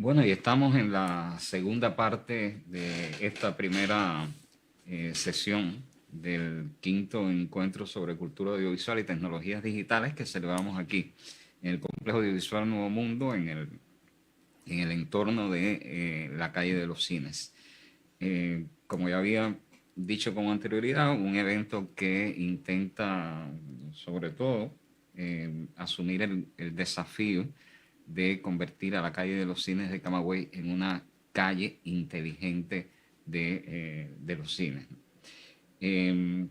Bueno, y estamos en la segunda parte de esta primera sesión del quinto encuentro sobre cultura audiovisual y tecnologías digitales que celebramos aquí en el Complejo Audiovisual Nuevo Mundo, en el entorno de la calle de los Cines. Como ya había dicho con anterioridad, un evento que intenta sobre todo asumir el desafío de convertir a la calle de los Cines de Camagüey en una calle inteligente de los cines. El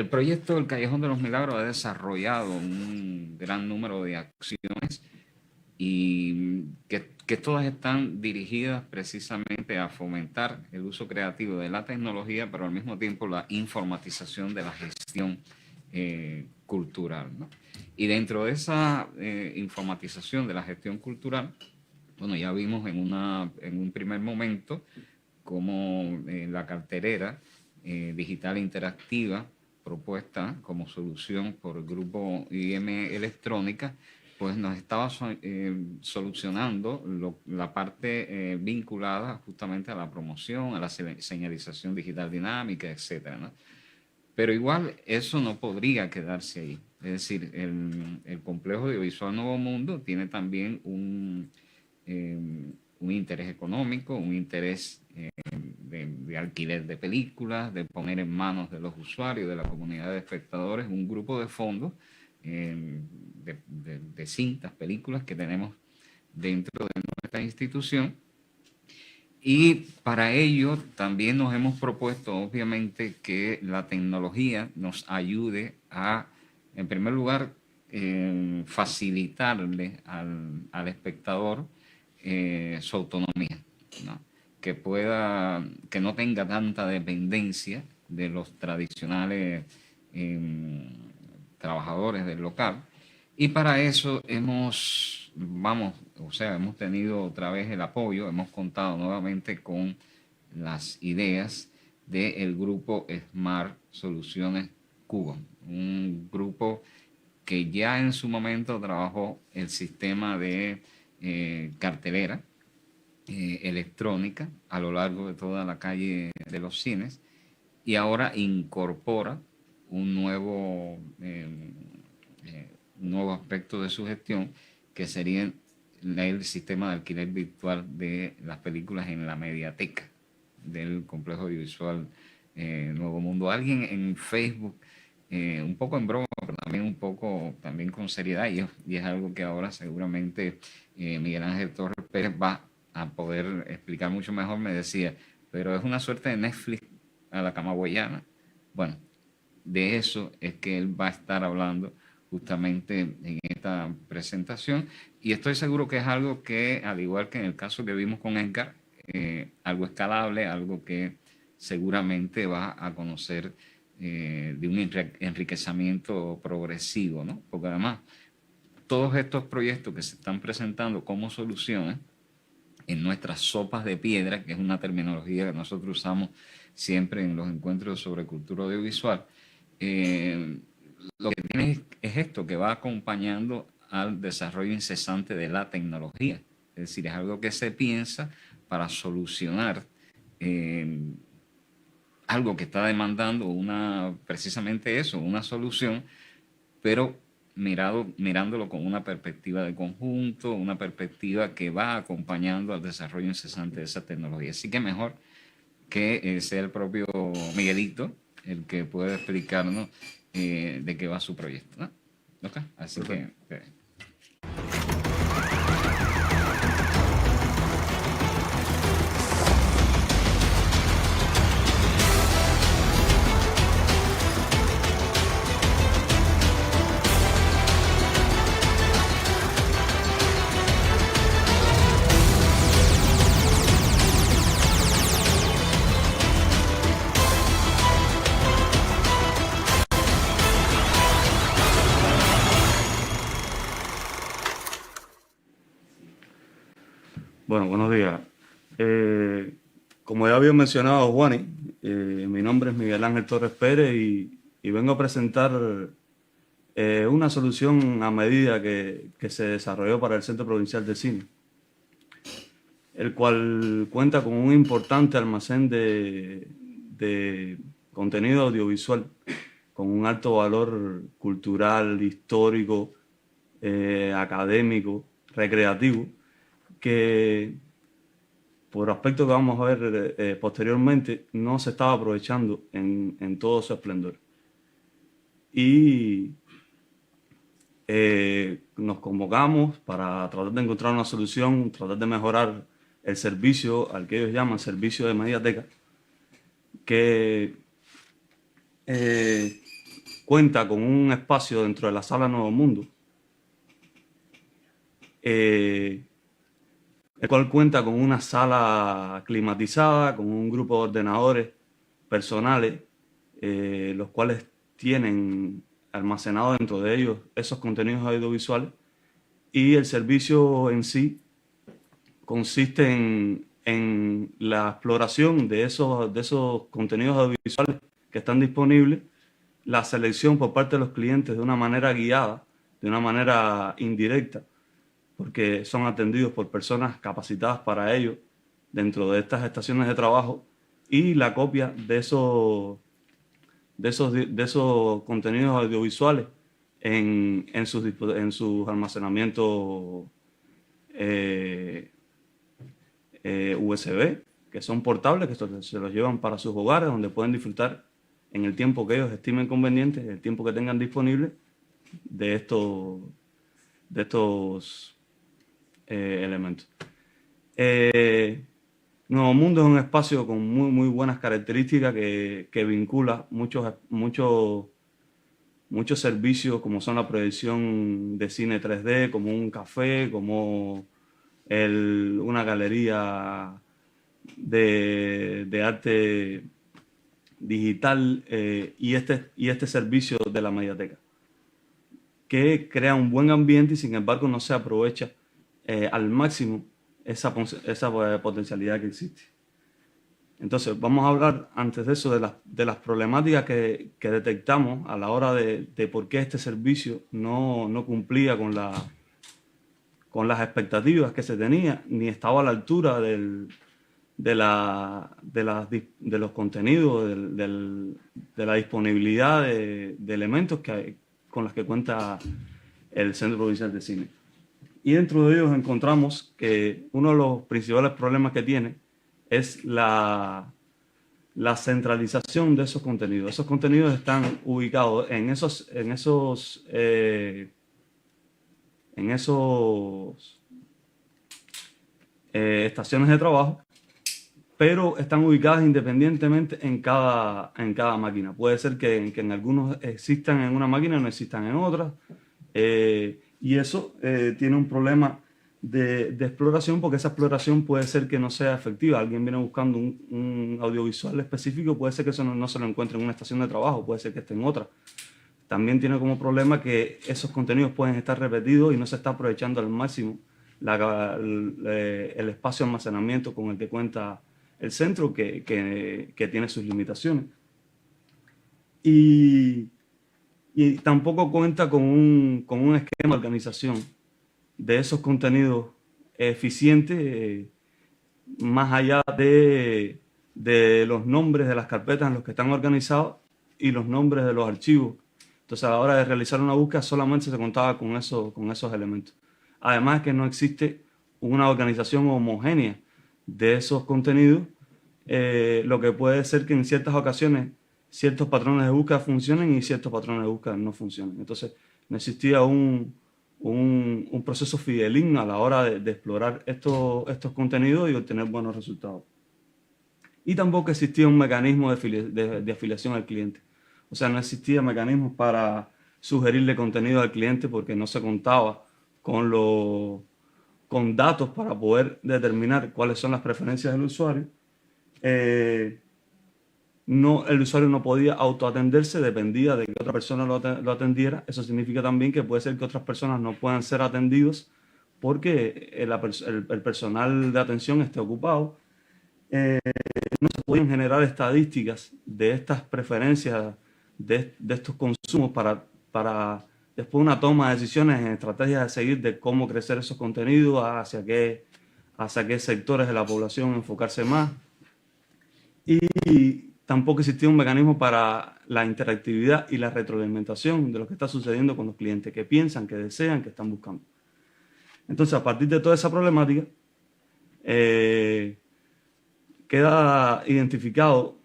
proyecto del Callejón de los Milagros ha desarrollado un gran número de acciones y que todas están dirigidas precisamente a fomentar el uso creativo de la tecnología, pero al mismo tiempo la informatización de la gestión cultural, ¿no? Y dentro de esa informatización de la gestión cultural, bueno, ya vimos en un primer momento cómo la cartelera digital interactiva propuesta como solución por el grupo IM Electrónica, pues nos estaba solucionando la parte vinculada justamente a la promoción, a la señalización digital dinámica, etcétera, ¿no? Pero igual eso no podría quedarse ahí. Es decir, el complejo audiovisual Nuevo Mundo tiene también un interés económico, un interés de alquiler de películas, de poner en manos de los usuarios, de la comunidad de espectadores, un grupo de fondos de cintas, películas que tenemos dentro de nuestra institución. Y para ello también nos hemos propuesto, obviamente, que la tecnología nos ayude a, en primer lugar, facilitarle al espectador su autonomía, ¿no? Que no tenga tanta dependencia de los tradicionales trabajadores del local. Y para eso hemos tenido otra vez el apoyo, hemos contado nuevamente con las ideas del grupo Smart Soluciones Cuba, un grupo que ya en su momento trabajó el sistema de cartelera electrónica a lo largo de toda la calle de los cines y ahora incorpora un nuevo aspecto de su gestión que sería el sistema de alquiler virtual de las películas en la mediateca del complejo audiovisual Nuevo Mundo. Alguien en Facebook, un poco en broma, pero también un poco también con seriedad, y es algo que ahora seguramente Miguel Ángel Torres Pérez va a poder explicar mucho mejor, me decía, pero es una suerte de Netflix a la camagüeyana. Bueno, de eso es que él va a estar hablando justamente en esta presentación, y estoy seguro que es algo que, al igual que en el caso que vimos con Edgar, algo escalable, algo que seguramente va a conocer de un enriquecimiento progresivo, ¿no? Porque además todos estos proyectos que se están presentando como soluciones en nuestras sopas de piedra, que es una terminología que nosotros usamos siempre en los encuentros sobre cultura audiovisual, lo que tiene es esto, que va acompañando al desarrollo incesante de la tecnología. Es decir, es algo que se piensa para solucionar algo que está demandando precisamente eso, una solución, pero mirándolo con una perspectiva de conjunto, una perspectiva que va acompañando al desarrollo incesante de esa tecnología. Así que mejor que sea el propio Miguelito el que pueda explicarnos de qué va su proyecto, ¿no? ¿Okay? Así que... Bueno, buenos días. Como ya había mencionado Juani, mi nombre es Miguel Ángel Torres Pérez y vengo a presentar una solución a medida que se desarrolló para el Centro Provincial de Cine. el cual cuenta con un importante almacén de contenido audiovisual, con un alto valor cultural, histórico, académico, recreativo, que por aspectos que vamos a ver posteriormente, no se estaba aprovechando en todo su esplendor. Y nos convocamos para tratar de encontrar una solución, tratar de mejorar el servicio al que ellos llaman servicio de Mediateca, que cuenta con un espacio dentro de la sala Nuevo Mundo, el cual cuenta con una sala climatizada, con un grupo de ordenadores personales, los cuales tienen almacenado dentro de ellos esos contenidos audiovisuales, y el servicio en sí consiste en la exploración de esos contenidos audiovisuales que están disponibles, la selección por parte de los clientes de una manera guiada, de una manera indirecta, porque son atendidos por personas capacitadas para ello dentro de estas estaciones de trabajo, y la copia de esos contenidos audiovisuales en sus almacenamientos USB, que son portables, que se los llevan para sus hogares, donde pueden disfrutar en el tiempo que ellos estimen conveniente, el tiempo que tengan disponible, de estos elementos. Nuevo Mundo es un espacio con muy buenas características que vincula muchos servicios, como son la proyección de cine 3D, como un café, como una galería de arte digital, y este servicio de la Mediateca, que crea un buen ambiente y sin embargo no se aprovecha al máximo esa potencialidad que existe. Entonces vamos a hablar antes de eso de las problemáticas que detectamos a la hora de por qué este servicio no cumplía con las expectativas que se tenía, ni estaba a la altura de los contenidos, de la disponibilidad de elementos con los que cuenta el Centro Provincial de Cine. Y dentro de ellos encontramos que uno de los principales problemas que tiene es la centralización de esos contenidos. Esos contenidos están ubicados en estaciones de trabajo, pero están ubicadas independientemente en cada máquina. Puede ser que en algunos existan en una máquina y no existan en otras. Y eso tiene un problema de exploración, porque esa exploración puede ser que no sea efectiva. Alguien viene buscando un audiovisual específico, puede ser que eso no se lo encuentre en una estación de trabajo, puede ser que esté en otra. También tiene como problema que esos contenidos pueden estar repetidos y no se está aprovechando al máximo el espacio de almacenamiento con el que cuenta el centro, que tiene sus limitaciones. Y tampoco cuenta con un esquema de organización de esos contenidos eficiente, más allá de los nombres de las carpetas en los que están organizados y los nombres de los archivos. Entonces, a la hora de realizar una búsqueda solamente se contaba con esos elementos. Además, que no existe una organización homogénea de esos contenidos, lo que puede ser que en ciertas ocasiones ciertos patrones de búsqueda funcionen y ciertos patrones de búsqueda no funcionen. Entonces, no existía un proceso fideligno a la hora de explorar estos contenidos y obtener buenos resultados. Y tampoco existía un mecanismo de afiliación al cliente. O sea, no existía mecanismos para sugerirle contenido al cliente, porque no se contaba con datos para poder determinar cuáles son las preferencias del usuario. El usuario no podía autoatenderse, dependía de que otra persona lo atendiera. Eso significa también que puede ser que otras personas no puedan ser atendidos porque el personal de atención esté ocupado. No se podían generar estadísticas de estas preferencias, de estos consumos para después una toma de decisiones en estrategias de seguir de cómo crecer esos contenidos, hacia qué hacia qué sectores de la población enfocarse más. Y tampoco existía un mecanismo para la interactividad y la retroalimentación de lo que está sucediendo con los clientes, que piensan, que desean, que están buscando. Entonces, a partir de toda esa problemática, queda identificado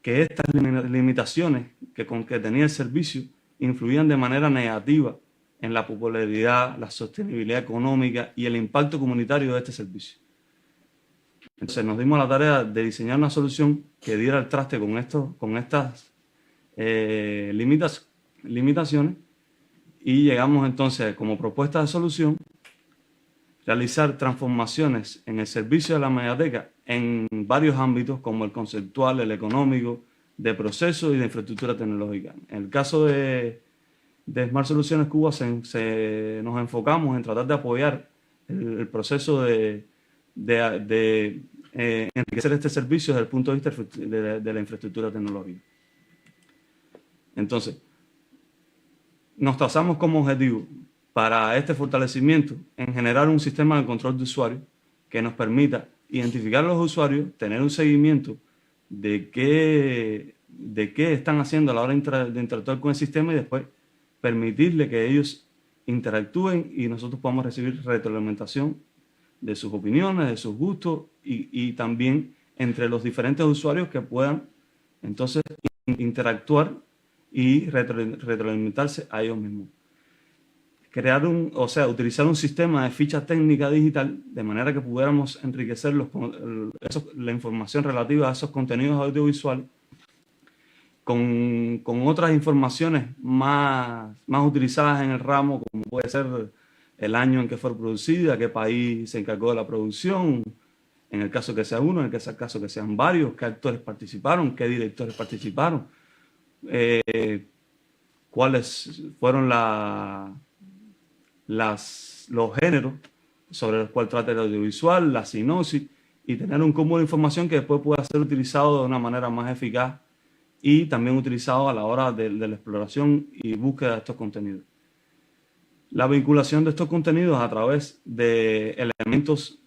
que estas limitaciones que tenía el servicio influían de manera negativa en la popularidad, la sostenibilidad económica y el impacto comunitario de este servicio. Entonces nos dimos la tarea de diseñar una solución que diera el traste con estas limitaciones, y llegamos entonces como propuesta de solución realizar transformaciones en el servicio de la Mediateca en varios ámbitos, como el conceptual, el económico, de procesos y de infraestructura tecnológica. En el caso de Smart Soluciones Cuba nos enfocamos en tratar de apoyar el proceso de enriquecer este servicio desde el punto de vista de la infraestructura tecnológica. Entonces, nos trazamos como objetivo para este fortalecimiento en generar un sistema de control de usuarios que nos permita identificar a los usuarios, tener un seguimiento de qué están haciendo a la hora de interactuar con el sistema, y después permitirle que ellos interactúen y nosotros podamos recibir retroalimentación de sus opiniones, de sus gustos, y también entre los diferentes usuarios que puedan entonces interactuar y retroalimentarse a ellos mismos. Utilizar un sistema de ficha técnica digital de manera que pudiéramos enriquecer la información relativa a esos contenidos audiovisuales con otras informaciones más utilizadas en el ramo, como puede ser el año en que fue producida, qué país se encargó de la producción, en el caso que sea uno, en el caso que sean varios, qué actores participaron, qué directores participaron, cuáles fueron los géneros sobre los cuales trata el audiovisual, la sinopsis, y tener un cúmulo de información que después pueda ser utilizado de una manera más eficaz y también utilizado a la hora de la exploración y búsqueda de estos contenidos. La vinculación de estos contenidos a través de elementos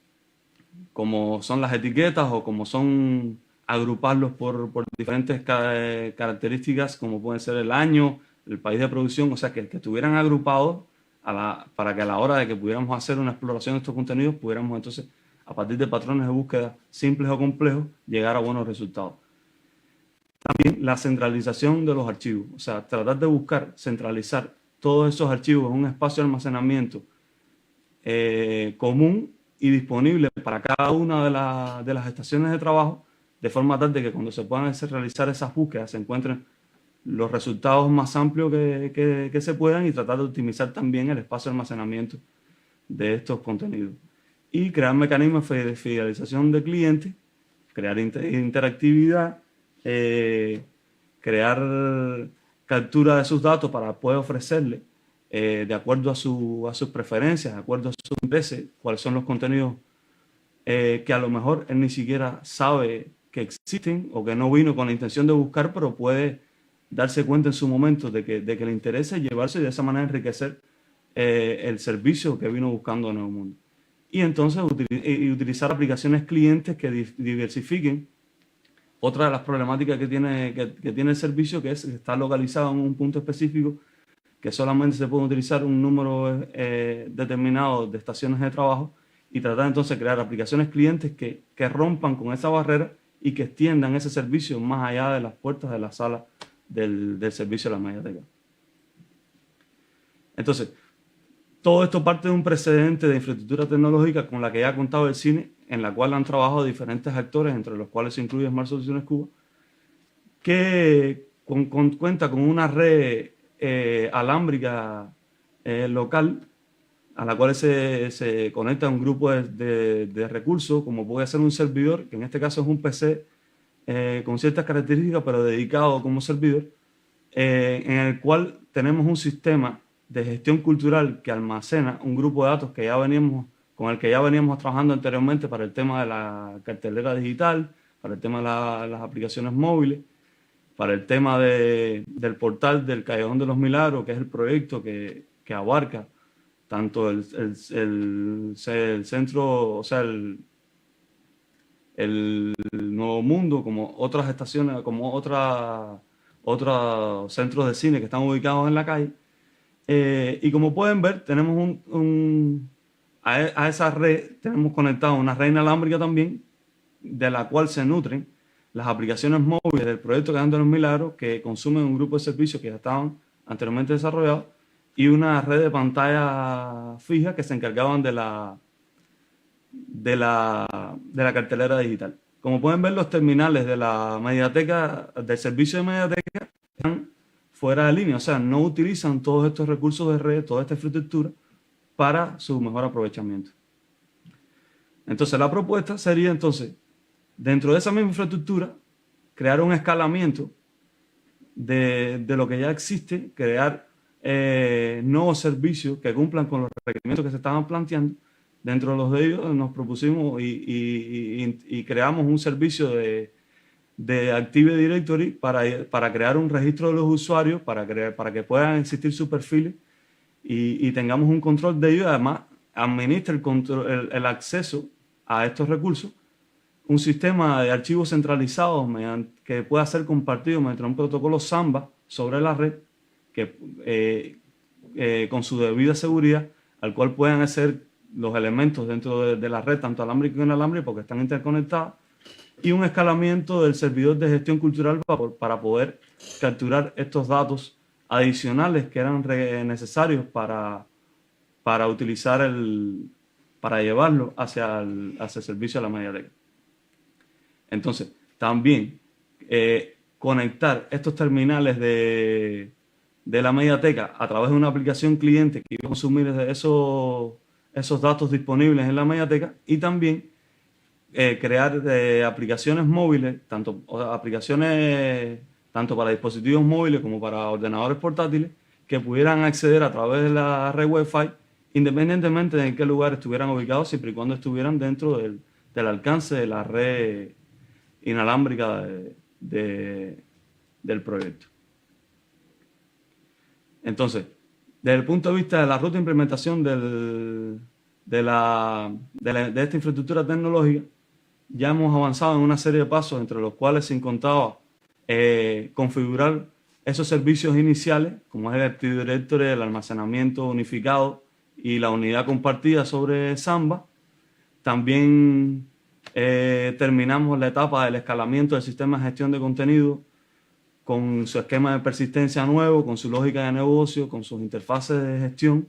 como son las etiquetas, o como son agruparlos por diferentes características, como pueden ser el año, el país de producción, o sea, que estuvieran agrupados para que a la hora de que pudiéramos hacer una exploración de estos contenidos, pudiéramos entonces, a partir de patrones de búsqueda simples o complejos, llegar a buenos resultados. También la centralización de los archivos, o sea, tratar de buscar centralizar todos esos archivos en un espacio de almacenamiento común y disponible para cada una de las estaciones de trabajo, de forma tal de que cuando se puedan realizar esas búsquedas se encuentren los resultados más amplios que se puedan, y tratar de optimizar también el espacio de almacenamiento de estos contenidos. Y crear mecanismos de fidelización de clientes, crear interactividad, crear captura de sus datos para poder ofrecerle, de acuerdo a sus preferencias, de acuerdo a sus intereses, cuáles son los contenidos que a lo mejor él ni siquiera sabe que existen, o que no vino con la intención de buscar, pero puede darse cuenta en su momento de que le interesa llevarse, y de esa manera enriquecer el servicio que vino buscando en Nuevo Mundo. Y entonces utilizar aplicaciones clientes que diversifiquen otra de las problemáticas que tiene el servicio, que es estar localizado en un punto específico, que solamente se puede utilizar un número determinado de estaciones de trabajo, y tratar entonces de crear aplicaciones clientes que rompan con esa barrera y que extiendan ese servicio más allá de las puertas de la sala del servicio de la Mediateca. Entonces, todo esto parte de un precedente de infraestructura tecnológica con la que ya ha contado el cine, en la cual han trabajado diferentes actores, entre los cuales se incluye Smart Soluciones Cuba, que cuenta con una red alámbrica local, a la cual se conecta un grupo de recursos, como puede ser un servidor, que en este caso es un PC con ciertas características, pero dedicado como servidor, en el cual tenemos un sistema de gestión cultural que almacena un grupo de datos con el que ya veníamos trabajando anteriormente para el tema de la cartelera digital, para el tema de las aplicaciones móviles, para el tema del portal del Callejón de los Milagros, que es el proyecto que abarca tanto el centro, o sea, el Nuevo Mundo, como otras estaciones, como otros centros de cine que están ubicados en la calle. Y como pueden ver, tenemos a esa red tenemos conectado una red inalámbrica también, de la cual se nutren las aplicaciones móviles del proyecto Cantando los Milagros, que consumen un grupo de servicios que ya estaban anteriormente desarrollados, y una red de pantalla fija que se encargaban de la cartelera digital. Como pueden ver, los terminales de la mediateca, del servicio de mediateca, están fuera de línea, o sea, no utilizan todos estos recursos de red, toda esta infraestructura para su mejor aprovechamiento. Entonces, la propuesta sería, entonces, dentro de esa misma infraestructura, crear un escalamiento de lo que ya existe, crear nuevos servicios que cumplan con los requerimientos que se estaban planteando. Dentro de los de ellos nos propusimos y creamos un servicio de Active Directory para crear un registro de los usuarios, para que puedan existir sus perfiles y tengamos un control de ellos. Además, administra el acceso a estos recursos, un sistema de archivos centralizados que pueda ser compartido mediante un protocolo Samba sobre la red, con su debida seguridad, al cual puedan hacer los elementos dentro de la red, tanto alámbrica como inalámbrica, porque están interconectadas, y un escalamiento del servidor de gestión cultural para poder capturar estos datos adicionales que eran necesarios para llevarlo hacia el servicio de la mediateca. Entonces, también conectar estos terminales de la mediateca a través de una aplicación cliente que iba a consumir esos datos disponibles en la mediateca, y también crear aplicaciones móviles, tanto para dispositivos móviles como para ordenadores portátiles, que pudieran acceder a través de la red Wi-Fi, independientemente de en qué lugar estuvieran ubicados, siempre y cuando estuvieran dentro del alcance de la red inalámbrica del proyecto. Entonces, desde el punto de vista de la ruta de implementación de esta infraestructura tecnológica, ya hemos avanzado en una serie de pasos, entre los cuales se encontraba configurar esos servicios iniciales, como es el Active Directory, el almacenamiento unificado y la unidad compartida sobre Samba. También terminamos la etapa del escalamiento del sistema de gestión de contenido con su esquema de persistencia nuevo, con su lógica de negocio, con sus interfaces de gestión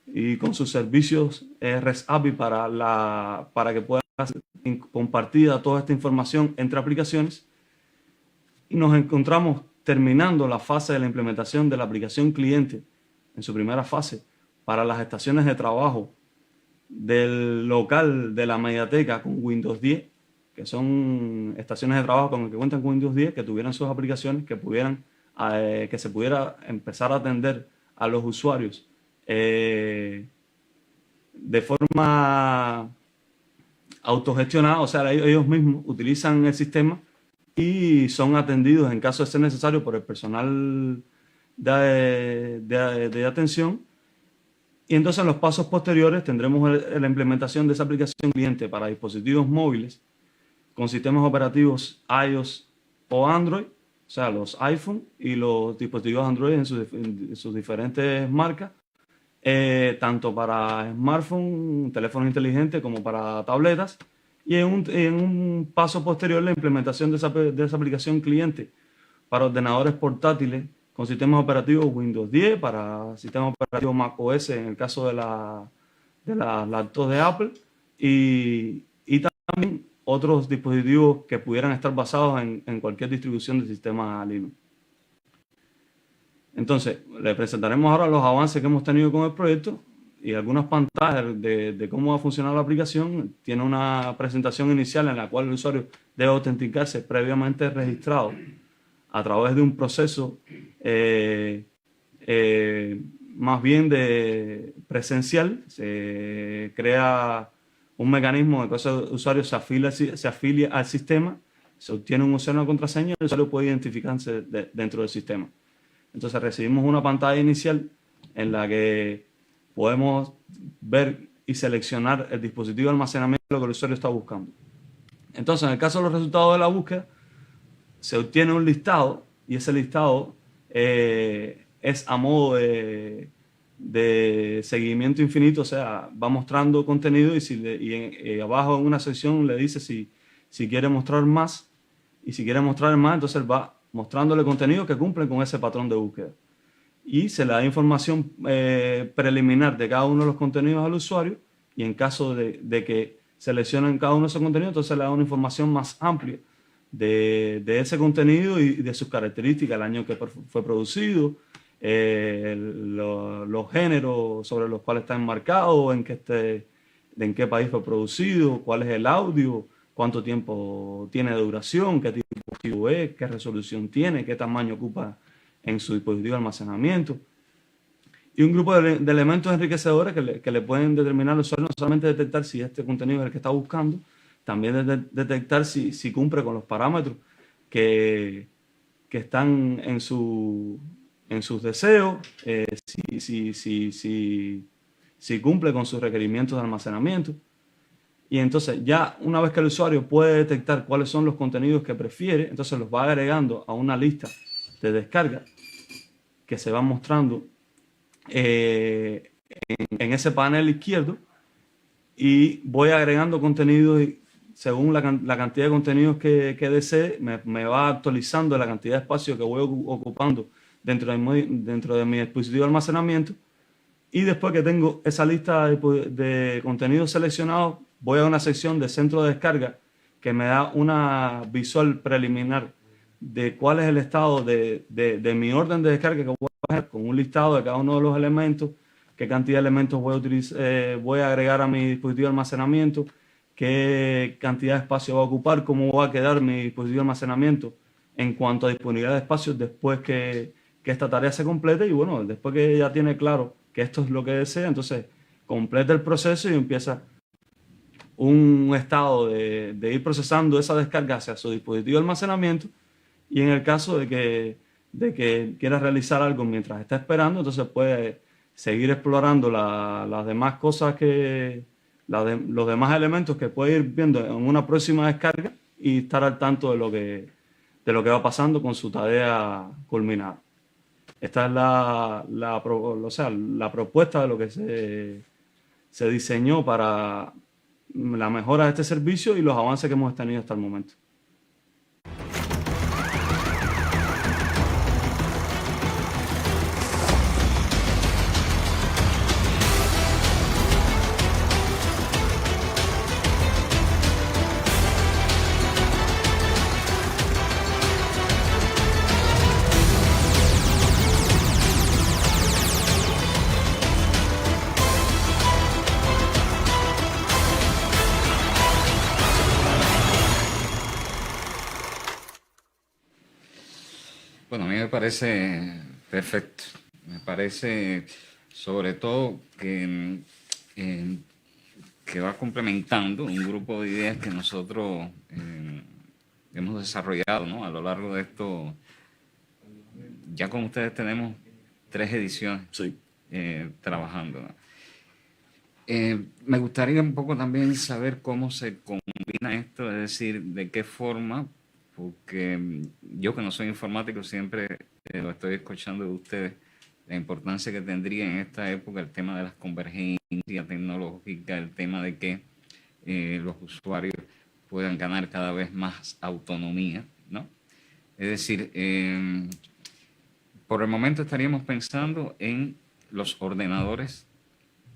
y con sus servicios REST API para que pueda ser compartida toda esta información entre aplicaciones. Y nos encontramos terminando la fase de la implementación de la aplicación cliente en su primera fase para las estaciones de trabajo del local de la mediateca con Windows 10, que son estaciones de trabajo con el que cuentan con Windows 10, que tuvieran sus aplicaciones, que se pudiera empezar a atender a los usuarios de forma autogestionada, o sea, ellos mismos utilizan el sistema y son atendidos en caso de ser necesario por el personal de atención. Y entonces en los pasos posteriores tendremos la implementación de esa aplicación cliente para dispositivos móviles con sistemas operativos iOS o Android, o sea, los iPhone y los dispositivos Android en sus diferentes marcas, tanto para smartphones, teléfonos inteligentes, como para tabletas. Y en un paso posterior, la implementación de esa aplicación cliente para ordenadores portátiles con sistemas operativos Windows 10, para sistemas operativos Mac OS en el caso de las laptops de Apple, y también otros dispositivos que pudieran estar basados en cualquier distribución del sistema Linux. Entonces, le presentaremos ahora los avances que hemos tenido con el proyecto y algunas pantallas de cómo va a funcionar la aplicación. Tiene una presentación inicial en la cual el usuario debe autenticarse previamente registrado a través de un proceso más bien de presencial. Se crea un mecanismo de que ese usuario se afilia al sistema, se obtiene un usuario de contraseña y el usuario puede identificarse dentro del sistema. Entonces recibimos una pantalla inicial en la que podemos ver y seleccionar el dispositivo de almacenamiento de lo que el usuario está buscando. Entonces, en el caso de los resultados de la búsqueda, se obtiene un listado y ese listado es a modo de seguimiento infinito, o sea, va mostrando contenido y abajo en una sección le dice si quiere mostrar más, y si quiere mostrar más, entonces va mostrándole contenido que cumple con ese patrón de búsqueda. Y se le da información preliminar de cada uno de los contenidos al usuario, y en caso de que seleccionen cada uno de esos contenidos, entonces le da una información más amplia de ese contenido y de sus características, el año que fue producido, los géneros sobre los cuales está enmarcado, en qué país fue producido, cuál es el audio, cuánto tiempo tiene de duración, qué tipo de dispositivo es, qué resolución tiene, qué tamaño ocupa en su dispositivo de almacenamiento. Y un grupo de elementos enriquecedores que le pueden determinar al usuario no solamente detectar si este contenido es el que está buscando, también detectar si cumple con los parámetros que están en sus deseos, si cumple con sus requerimientos de almacenamiento. Y entonces ya una vez que el usuario puede detectar cuáles son los contenidos que prefiere, entonces los va agregando a una lista de descarga que se va mostrando en ese panel izquierdo, y voy agregando contenidos según la cantidad de contenidos que desee, me va actualizando la cantidad de espacio que voy ocupando dentro de mi dispositivo de almacenamiento. Y después que tengo esa lista de contenidos seleccionados, voy a una sección de centro de descarga que me da una visual preliminar de cuál es el estado de mi orden de descarga que voy a hacer, con un listado de cada uno de los elementos, qué cantidad de elementos voy a agregar a mi dispositivo de almacenamiento, qué cantidad de espacio va a ocupar, cómo va a quedar mi dispositivo de almacenamiento en cuanto a disponibilidad de espacio después que esta tarea se complete. Y bueno, después que ya tiene claro que esto es lo que desea, entonces completa el proceso y empieza un estado de ir procesando esa descarga hacia su dispositivo de almacenamiento. Y en el caso de que quiera realizar algo mientras está esperando, entonces puede seguir explorando las demás cosas los demás elementos que puede ir viendo en una próxima descarga, y estar al tanto de lo que va pasando con su tarea culminada. Esta es la propuesta de lo que se diseñó para la mejora de este servicio y los avances que hemos tenido hasta el momento. Bueno, a mí me parece perfecto. Me parece sobre todo que va complementando un grupo de ideas que nosotros hemos desarrollado, ¿no? A lo largo de esto. Ya con ustedes tenemos 3 ediciones Sí. trabajando, ¿no? Me gustaría un poco también saber cómo se combina esto, es decir, de qué forma, porque yo que no soy informático siempre lo estoy escuchando de ustedes, la importancia que tendría en esta época el tema de las convergencias tecnológicas, el tema de que los usuarios puedan ganar cada vez más autonomía, ¿no? Es decir, por el momento estaríamos pensando en los ordenadores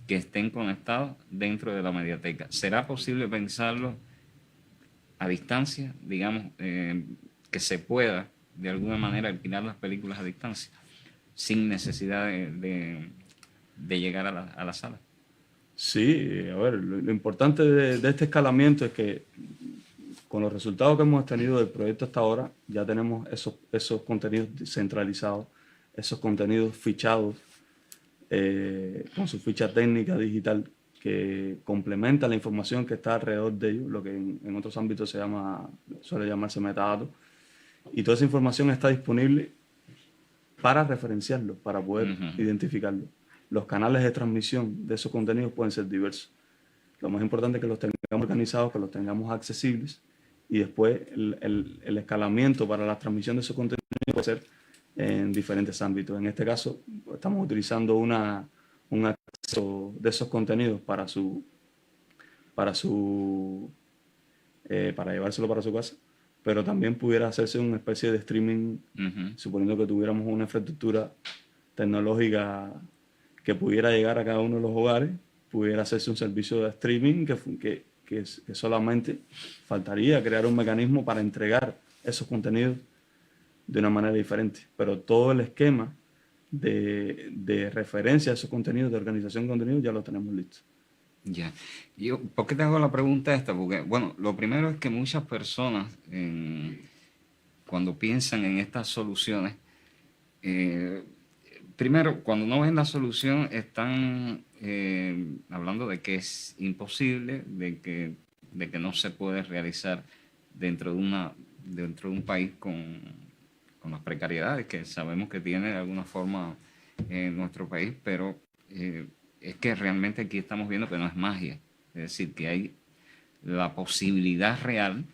que estén conectados dentro de la mediateca. ¿Será posible pensarlo a distancia, digamos, que se pueda de alguna manera alquilar las películas a distancia, sin necesidad de llegar a la sala? Sí, a ver, lo importante de este escalamiento es que con los resultados que hemos tenido del proyecto hasta ahora, ya tenemos esos contenidos centralizados, esos contenidos fichados, con su ficha técnica digital que complementa la información que está alrededor de ellos, lo que en otros ámbitos suele llamarse metadatos. Y toda esa información está disponible para referenciarlo, para poder identificarlo. los canales de transmisión de esos contenidos pueden ser diversos. Lo más importante es que los tengamos organizados, que los tengamos accesibles, y después el escalamiento para la transmisión de esos contenidos puede ser en diferentes ámbitos. En este caso, estamos utilizando un acceso de esos contenidos para llevárselo para su casa, pero también pudiera hacerse una especie de streaming, suponiendo que tuviéramos una infraestructura tecnológica que pudiera llegar a cada uno de los hogares, pudiera hacerse un servicio de streaming que solamente faltaría crear un mecanismo para entregar esos contenidos de una manera diferente. Pero todo el esquema de referencia a esos contenidos, de organización de contenidos, ya lo tenemos listo. Ya. ¿Por qué te hago la pregunta esta? Porque, bueno, lo primero es que muchas personas, cuando piensan en estas soluciones, primero, cuando no ven la solución, están hablando de que es imposible, de que no se puede realizar dentro de un país con las precariedades que sabemos que tiene de alguna forma nuestro país, pero es que realmente aquí estamos viendo que no es magia. Es decir, que hay la posibilidad real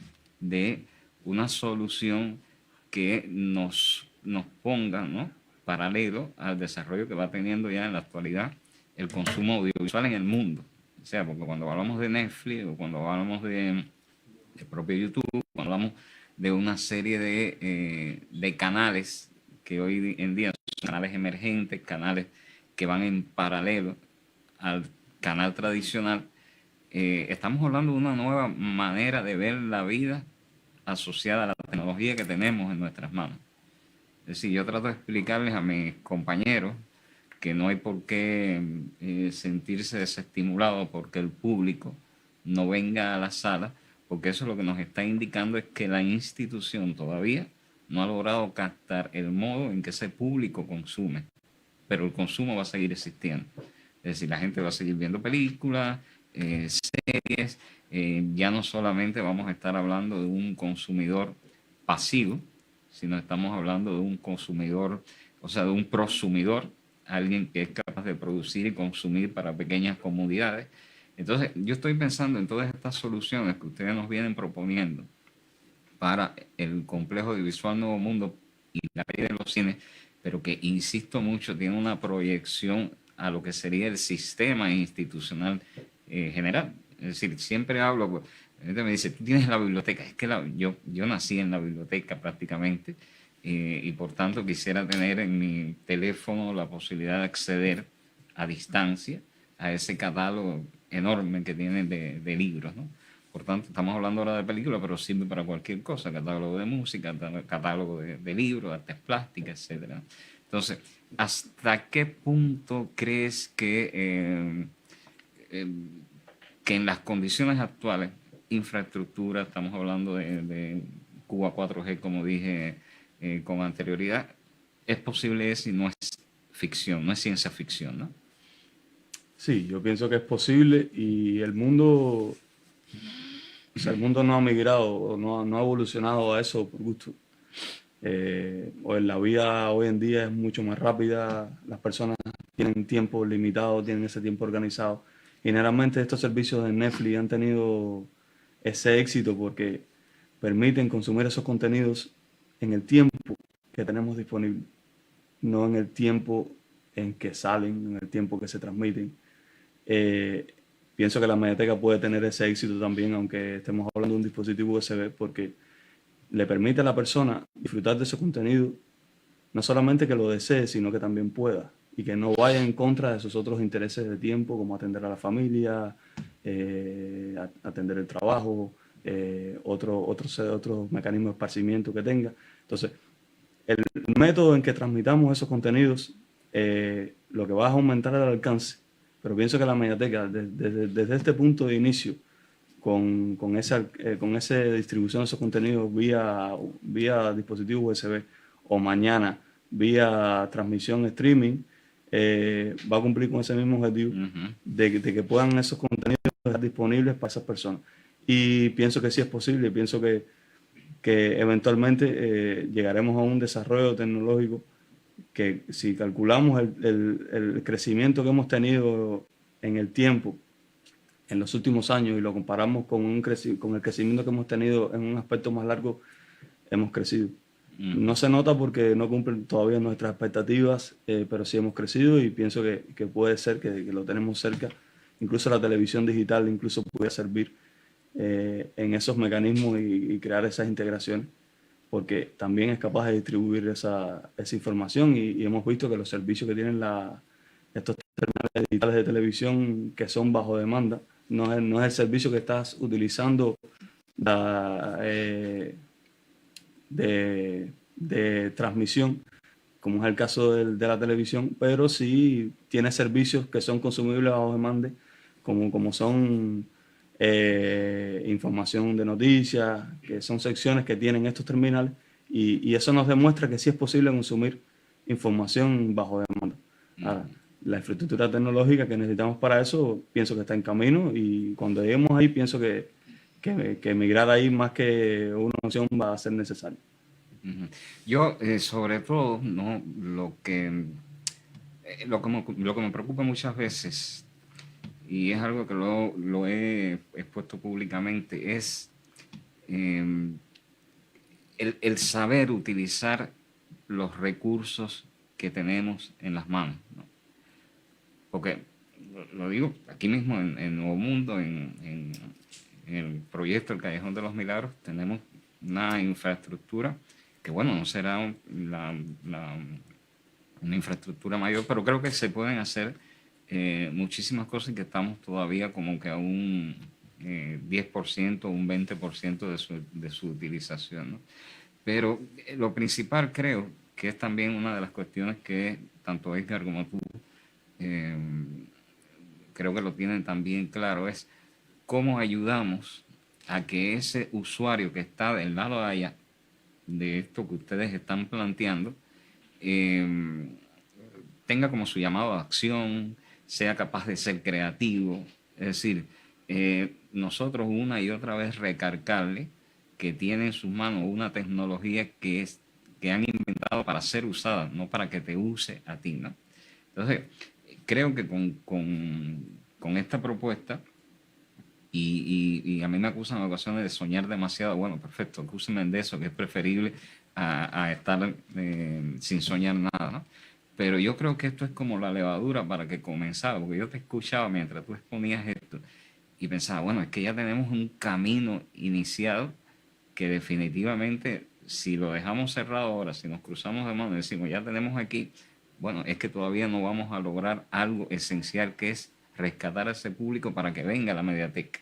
de una solución que nos ponga, ¿no?, paralelo al desarrollo que va teniendo ya en la actualidad el consumo audiovisual en el mundo. O sea, porque cuando hablamos de Netflix o cuando hablamos de propio YouTube, cuando hablamos de una serie de canales que hoy en día son canales emergentes, canales que van en paralelo al canal tradicional, estamos hablando de una nueva manera de ver la vida asociada a la tecnología que tenemos en nuestras manos. Es decir, yo trato de explicarles a mis compañeros que no hay por qué sentirse desestimulado porque el público no venga a la sala, porque eso lo que nos está indicando es que la institución todavía no ha logrado captar el modo en que ese público consume, pero el consumo va a seguir existiendo. Es decir, la gente va a seguir viendo películas, series, ya no solamente vamos a estar hablando de un consumidor pasivo, sino estamos hablando de un consumidor, o sea, de un prosumidor, alguien que es capaz de producir y consumir para pequeñas comunidades. Entonces, yo estoy pensando en todas estas soluciones que ustedes nos vienen proponiendo para el complejo audiovisual Nuevo Mundo y la ley de los cines, pero que, insisto mucho, tiene una proyección a lo que sería el sistema institucional general. Es decir, siempre hablo, pues, la gente me dice, tú tienes la biblioteca. Es que yo nací en la biblioteca prácticamente, y por tanto quisiera tener en mi teléfono la posibilidad de acceder a distancia a ese catálogo enorme que tienen de libros, ¿no? Por tanto, estamos hablando ahora de películas, pero sirve para cualquier cosa, catálogo de música, catálogo de libros, artes plásticas, etc. Entonces, ¿hasta qué punto crees que en las condiciones actuales, infraestructura, estamos hablando de Cuba 4G, como dije con anterioridad, es posible eso y no es ficción, no es ciencia ficción, ¿no? Sí, yo pienso que es posible y el mundo no ha migrado, no ha evolucionado a eso por gusto. O en la vida hoy en día es mucho más rápida, las personas tienen tiempo limitado, tienen ese tiempo organizado. Generalmente estos servicios de Netflix han tenido ese éxito porque permiten consumir esos contenidos en el tiempo que tenemos disponible, no en el tiempo en que salen, en el tiempo que se transmiten. Pienso que la Mediateca puede tener ese éxito también, aunque estemos hablando de un dispositivo USB, porque le permite a la persona disfrutar de ese contenido, no solamente que lo desee, sino que también pueda, y que no vaya en contra de sus otros intereses de tiempo, como atender a la familia, atender el trabajo, otros mecanismos de esparcimiento que tenga. Entonces, el método en que transmitamos esos contenidos, lo que va a aumentar el alcance, pero pienso que la Mediateca, desde este punto de inicio, con esa distribución de esos contenidos vía dispositivo USB o mañana vía transmisión streaming, va a cumplir con ese mismo objetivo de que puedan esos contenidos estar disponibles para esas personas. Y pienso que sí es posible, pienso que eventualmente llegaremos a un desarrollo tecnológico que si calculamos el crecimiento que hemos tenido en el tiempo, en los últimos años, y lo comparamos con con el crecimiento que hemos tenido en un aspecto más largo, hemos crecido. No se nota porque no cumplen todavía nuestras expectativas, pero sí hemos crecido y pienso que puede ser que lo tenemos cerca. Incluso la televisión digital incluso puede servir en esos mecanismos y crear esas integraciones, porque también es capaz de distribuir esa información y hemos visto que los servicios que tienen estos terminales digitales de televisión que son bajo demanda, no es el servicio que estás utilizando de transmisión, como es el caso de la televisión, pero sí tiene servicios que son consumibles bajo demanda, como son información de noticias, que son secciones que tienen estos terminales, y eso nos demuestra que sí es posible consumir información bajo demanda. Ahora, la infraestructura tecnológica que necesitamos para eso, pienso que está en camino, y cuando lleguemos ahí, pienso que migrar ahí más que una opción va a ser necesario. Yo, sobre todo, ¿no? Lo que me preocupa muchas veces, y es algo que lo he expuesto públicamente, es el saber utilizar los recursos que tenemos en las manos, ¿no? Porque, lo digo, aquí mismo en Nuevo Mundo, en el proyecto El Callejón de los Milagros, tenemos una infraestructura que, bueno, no será una infraestructura mayor, pero creo que se pueden hacer muchísimas cosas y que estamos todavía como que a un 10%, un 20% de su utilización, ¿no? Pero lo principal creo que es también una de las cuestiones que tanto Edgar como tú eh, creo que lo tienen también claro, es cómo ayudamos a que ese usuario que está del lado de allá de esto que ustedes están planteando tenga como su llamado a acción, sea capaz de ser creativo, es decir, nosotros una y otra vez recargarle que tiene en sus manos una tecnología que han inventado para ser usada, no para que te use a ti, ¿no? Entonces, creo que con esta propuesta, y a mí me acusan en ocasiones de soñar demasiado, bueno, perfecto, acúsenme de eso, que es preferible a estar sin soñar nada, ¿no? Pero yo creo que esto es como la levadura para que comenzara, porque yo te escuchaba mientras tú exponías esto y pensaba, bueno, es que ya tenemos un camino iniciado que definitivamente, si lo dejamos cerrado ahora, si nos cruzamos de manos y decimos, ya tenemos aquí, bueno, es que todavía no vamos a lograr algo esencial, que es rescatar a ese público para que venga a la mediateca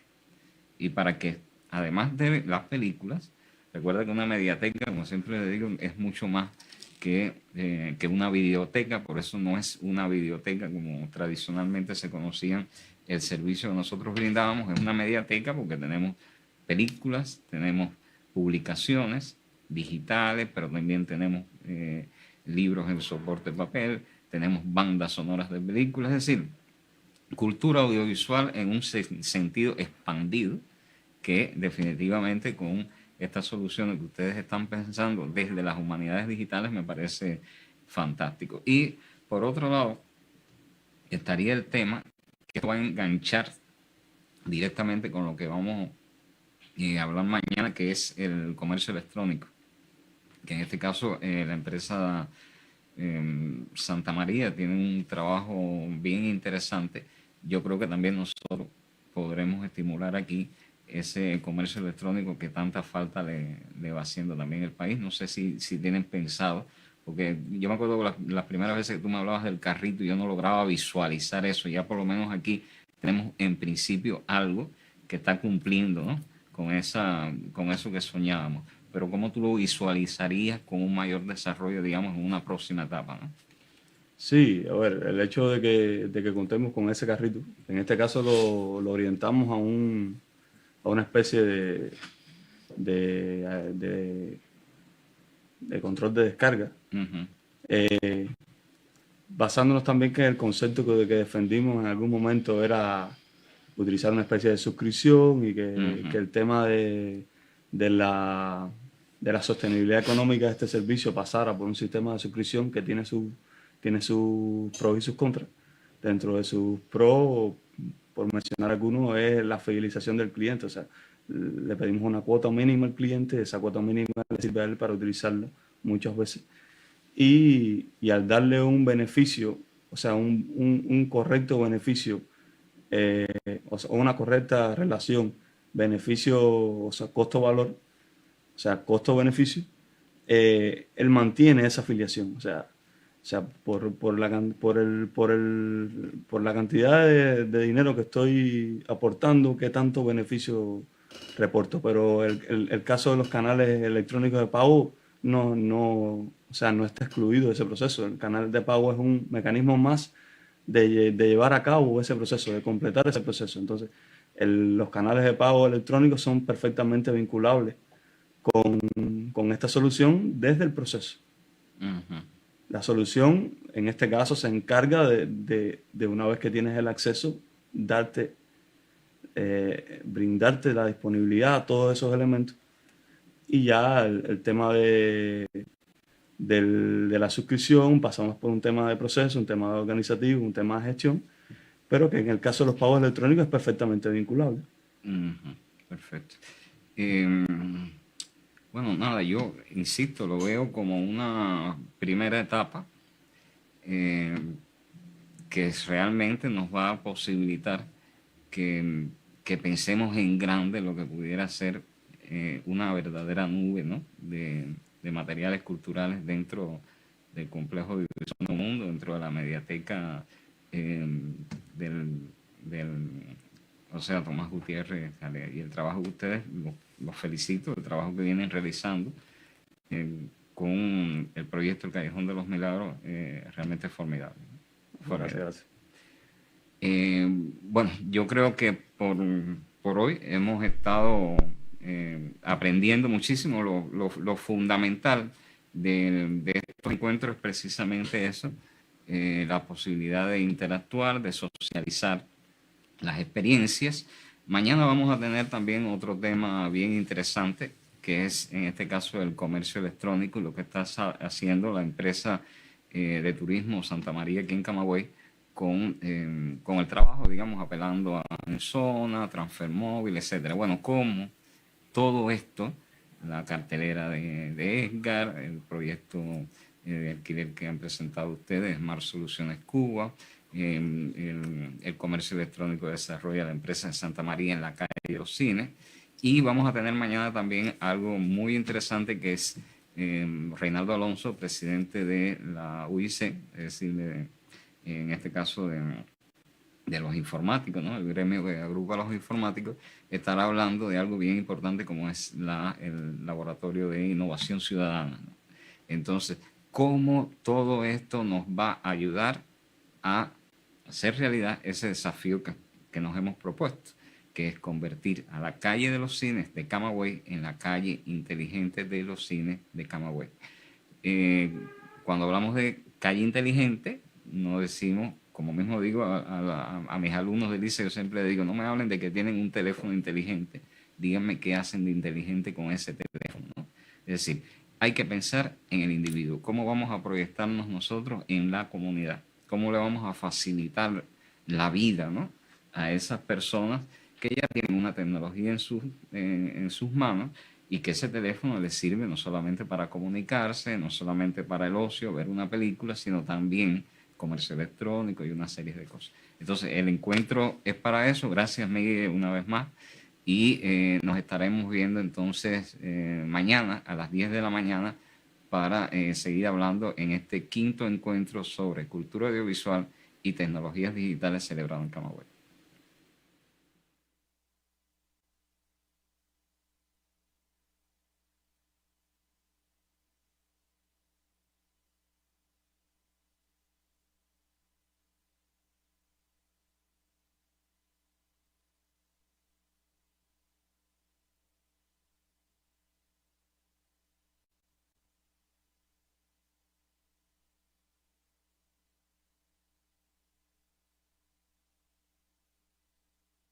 y para que, además de las películas, recuerda que una mediateca, como siempre le digo, es mucho más que una videoteca, por eso no es una videoteca como tradicionalmente se conocían el servicio que nosotros brindábamos, es una mediateca porque tenemos películas, tenemos publicaciones digitales, pero también tenemos libros en soporte papel, tenemos bandas sonoras de películas, es decir, cultura audiovisual en un sentido expandido que definitivamente con estas soluciones que ustedes están pensando desde las humanidades digitales me parece fantástico. Y por otro lado, estaría el tema que va a enganchar directamente con lo que vamos a hablar mañana, que es el comercio electrónico, que en este caso la empresa Santa María tiene un trabajo bien interesante. Yo creo que también nosotros podremos estimular aquí ese comercio electrónico que tanta falta le va haciendo también el país. No sé si tienen pensado, porque yo me acuerdo que las primeras veces que tú me hablabas del carrito, yo no lograba visualizar eso. Ya por lo menos aquí tenemos en principio algo que está cumpliendo, ¿no? con eso que soñábamos. Pero ¿cómo tú lo visualizarías con un mayor desarrollo, digamos, en una próxima etapa, ¿no? Sí, a ver, el hecho de que contemos con ese carrito, en este caso lo orientamos a una especie de, de- de control de descarga, Ujú, basándonos también que el concepto que defendimos en algún momento era utilizar una especie de suscripción y que ujú, el tema de la de la sostenibilidad económica de este servicio pasara por un sistema de suscripción que tiene sus pros y sus contras. Dentro de sus pros, por mencionar algunos, es la fidelización del cliente. O sea, le pedimos una cuota mínima al cliente, esa cuota mínima le sirve a él para utilizarla muchas veces. Y al darle un beneficio, o sea, un correcto beneficio, o sea, una correcta relación beneficio, o sea, costo-valor, o sea, costo-beneficio, él mantiene esa afiliación. O sea por la cantidad de dinero que estoy aportando, qué tanto beneficio reporto. Pero el caso de los canales electrónicos de pago o sea, no está excluido de ese proceso. El canal de pago es un mecanismo más de llevar a cabo ese proceso, de completar ese proceso. Entonces, los canales de pago electrónicos son perfectamente vinculables con esta solución desde el proceso. Ujú. La solución, en este caso, se encarga de una vez que tienes el acceso, brindarte la disponibilidad a todos esos elementos. Y ya el tema de la suscripción, pasamos por un tema de proceso, un tema organizativo, un tema de gestión, pero que en el caso de los pagos electrónicos es perfectamente vinculable. Ujú. Perfecto. Bueno, nada, yo insisto, lo veo como una primera etapa eh, que realmente nos va a posibilitar que pensemos en grande lo que pudiera ser una verdadera nube, ¿no? de materiales culturales dentro del complejo de Audiovisual Mundo, dentro de la mediateca eh, del, del, o sea, Tomás Gutiérrez y el trabajo de ustedes, los felicito, el trabajo que vienen realizando con el proyecto El Callejón de los Milagros, realmente es formidable. Gracias. Bueno, yo creo que por hoy hemos estado aprendiendo muchísimo. Lo fundamental de estos encuentros es precisamente eso, la posibilidad de interactuar, de socializar las experiencias. Mañana vamos a tener también otro tema bien interesante, que es en este caso el comercio electrónico y lo que está haciendo la empresa de turismo Santa María aquí en Camagüey con el trabajo, digamos, apelando a zona, transfer móvil, etcétera. Bueno, cómo todo esto, la cartelera de Edgar, el proyecto de alquiler que han presentado ustedes, Smart Soluciones Cuba, el comercio electrónico que desarrolla la empresa de Santa María en la calle de los cines. Y vamos a tener mañana también algo muy interesante que es Reinaldo Alonso, presidente de la UIC, es decir, en este caso de los informáticos, ¿no? El gremio que agrupa a los informáticos, estará hablando de algo bien importante como es el Laboratorio de Innovación Ciudadana, ¿no? Entonces, ¿cómo todo esto nos va a ayudar a hacer realidad ese desafío que nos hemos propuesto, que es convertir a la calle de los cines de Camagüey en la calle inteligente de los cines de Camagüey? Cuando hablamos de calle inteligente, no decimos, como mismo digo a mis alumnos del liceo, siempre digo, no me hablen de que tienen un teléfono inteligente, díganme qué hacen de inteligente con ese teléfono, ¿no? Es decir, hay que pensar en el individuo, cómo vamos a proyectarnos nosotros en la comunidad, cómo le vamos a facilitar la vida, ¿no? A esas personas que ya tienen una tecnología en sus manos y que ese teléfono les sirve no solamente para comunicarse, no solamente para el ocio, ver una película, sino también comercio electrónico y una serie de cosas. Entonces, el encuentro es para eso. Gracias, Miguel, una vez más. Y nos estaremos viendo entonces mañana a las 10 de la mañana para seguir hablando en este quinto encuentro sobre cultura audiovisual y tecnologías digitales celebrado en Camagüey.